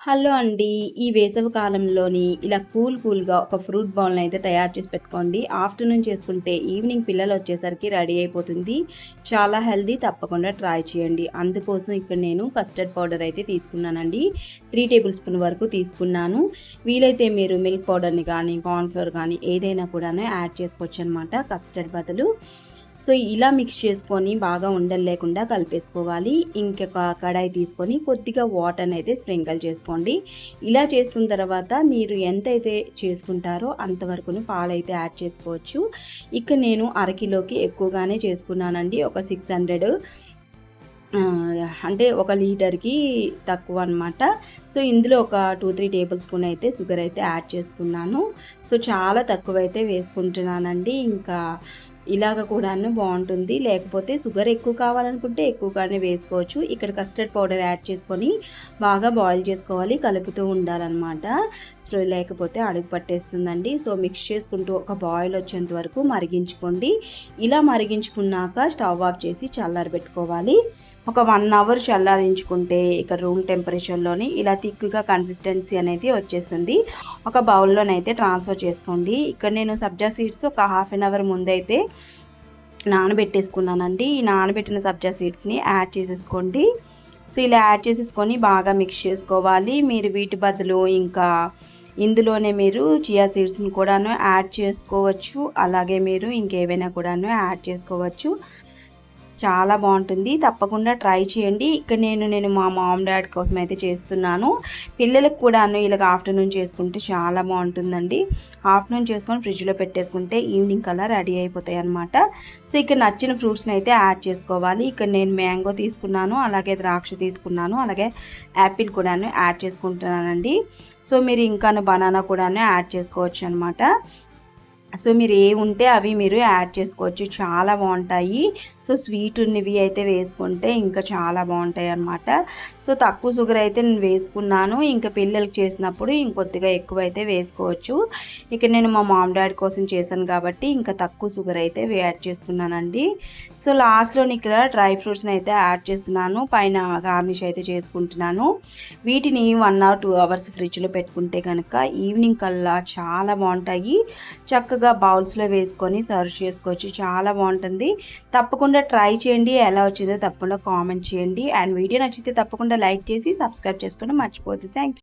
Hello అండి. ఈ వేసవి కాలంలోని ఇలా కూల్‌గా ఒక ఫ్రూట్ బౌల్‌ని అయితే తయారు చేసి పెట్టుకోండి. ఆఫ్టర్‌నూన్ చేసుకుంటే ఈవినింగ్ పిల్లలొచ్చేసరికి రెడీ అయిపోతుంది. చాలా హెల్తీ, తప్పకుండా ట్రై చేయండి. అందుకోసం ఇక్కడ నేను కస్టర్డ్ పౌడర్ అయితే తీసుకున్నానండి. 3 టేబుల్ స్పూన్ వరకు తీసుకున్నాను. వీలైతే మీరు మిల్క్ పౌడర్‌ని గానీ, కార్న్ ఫ్లోర్ గానీ ఏదైనా కూడాను యాడ్ చేసుకోవచ్చనమాట కస్టర్డ్ బదులు. సో, ఇలా మిక్స్ చేసుకొని బాగా ఉండలు లేకుండా కలిపేసుకోవాలి. ఇంకొక కడాయి తీసుకొని కొద్దిగా వాటర్‌నైతే స్ప్రింకిల్ చేసుకోండి. ఇలా చేసుకున్న తర్వాత మీరు ఎంతైతే చేసుకుంటారో అంతవరకును పాలైతే యాడ్ చేసుకోవచ్చు. ఇక్కడ నేను అరకిలోకి ఎక్కువగానే చేసుకున్నానండి. ఒక 600 అంటే ఒక లీటర్‌కి తక్కువ అనమాట. సో, ఇందులో ఒక 2, 3 టేబుల్ స్పూన్ అయితే షుగర్ అయితే యాడ్ చేసుకున్నాను. సో, చాలా తక్కువైతే వేసుకుంటున్నానండి. ఇంకా ఇలాగ కూడాను బావుంటుంది. లేకపోతే షుగర్ ఎక్కువ కావాలనుకుంటే ఎక్కువగానే వేసుకోవచ్చు. ఇక్కడ కస్టర్డ్ పౌడర్ యాడ్ చేసుకొని బాగా బాయిల్ చేసుకోవాలి. కలుపుతూ ఉండాలనమాట. సో, లేకపోతే అడుగు పట్టేస్తుందండి. సో, మిక్స్ చేసుకుంటూ ఒక బాయిల్ వచ్చేంత వరకు మరిగించుకోండి. ఇలా మరిగించుకున్నాక స్టవ్ ఆఫ్ చేసి చల్లారబెట్టుకోవాలి. ఒక 1 అవర్ చల్లారించుకుంటే ఇక్కడ రూమ్ టెంపరేచర్‌లోని ఇలా థిక్‌గా కన్సిస్టెన్సీ అనేది వచ్చేస్తుంది. ఒక బౌల్‌లోనైతే ట్రాన్స్‌ఫర్ చేసుకోండి. ఇక్కడ నేను సబ్జా సీడ్స్ ఒక హాఫ్ అన్ అవర్ ముందైతే నానబెట్టేసుకున్నానండి. ఈ నానబెట్టిన సబ్జా సీడ్స్‌ని యాడ్ చేసేసుకోండి. సో, ఇలా యాడ్ చేసేసుకొని బాగా మిక్స్ చేసుకోవాలి. మీరు వీటి బదులు ఇంకా ఇందులోనే మీరు చియా సీడ్స్‌ని కూడాను యాడ్ చేసుకోవచ్చు. అలాగే మీరు ఇంకేవైనా కూడాను యాడ్ చేసుకోవచ్చు. చాలా బావుంటుంది. తప్పకుండా ట్రై చేయండి. ఇక్కడ నేను మా మామ్, డాడ్ కోసం అయితే చేస్తున్నాను. పిల్లలకి కూడాను ఇలాగ ఆఫ్టర్‌నూన్ చేసుకుంటే చాలా బావుంటుందండి. ఆఫ్టర్‌నూన్ చేసుకొని ఫ్రిడ్జ్‌లో పెట్టేసుకుంటే ఈవినింగ్ కల్లా రెడీ అయిపోతాయన్నమాట. సో, ఇక్కడ నచ్చిన ఫ్రూట్స్‌ని అయితే యాడ్ చేసుకోవాలి. ఇక్కడ నేను మ్యాంగో తీసుకున్నాను. అలాగే ద్రాక్ష తీసుకున్నాను. అలాగే యాపిల్ కూడాను యాడ్ చేసుకుంటున్నానండి. సో, మీరు ఇంకాను బనానా కూడాను యాడ్ చేసుకోవచ్చనమాట. సో, మీరు ఏవుంటే అవి మీరు యాడ్ చేసుకోవచ్చు. చాలా బావుంటాయి. సో, స్వీట్ ఉన్నవి అయితే వేసుకుంటే ఇంకా చాలా బావుంటాయన్నమాట. సో, తక్కువ షుగర్ అయితే నేను వేసుకున్నాను. ఇంకా పిల్లలకి చేసినప్పుడు ఇంకొద్దిగా ఎక్కువైతే వేసుకోవచ్చు. ఇక్కడ నేను మా మామ్, డాడీ కోసం చేశాను కాబట్టి ఇంకా తక్కువ షుగర్ అయితే యాడ్ చేసుకున్నానండి. సో, లాస్ట్‌లోని ఇక్కడ డ్రై ఫ్రూట్స్‌ని అయితే యాడ్ చేస్తున్నాను. పైన గార్నిష్ అయితే చేసుకుంటున్నాను. వీటిని 1 ఆర్ 2 అవర్స్ ఫ్రిడ్జ్‌లో పెట్టుకుంటే గనక ఈవినింగ్ కల్లా చాలా బావుంటాయి. చక్కగా బౌల్స్‌లో వేసుకొని సర్వ్ చేసుకోవచ్చు. చాలా బావుంటుంది. తప్పకుండా ట్రై చేయండి. ఎలా వచ్చిందో తప్పకుండా కామెంట్ చేయండి. అండ్ వీడియో నచ్చితే తప్పకుండా లైక్ చేసి సబ్స్క్రైబ్ చేసుకోవడం మర్చిపోవద్దు. Thank you.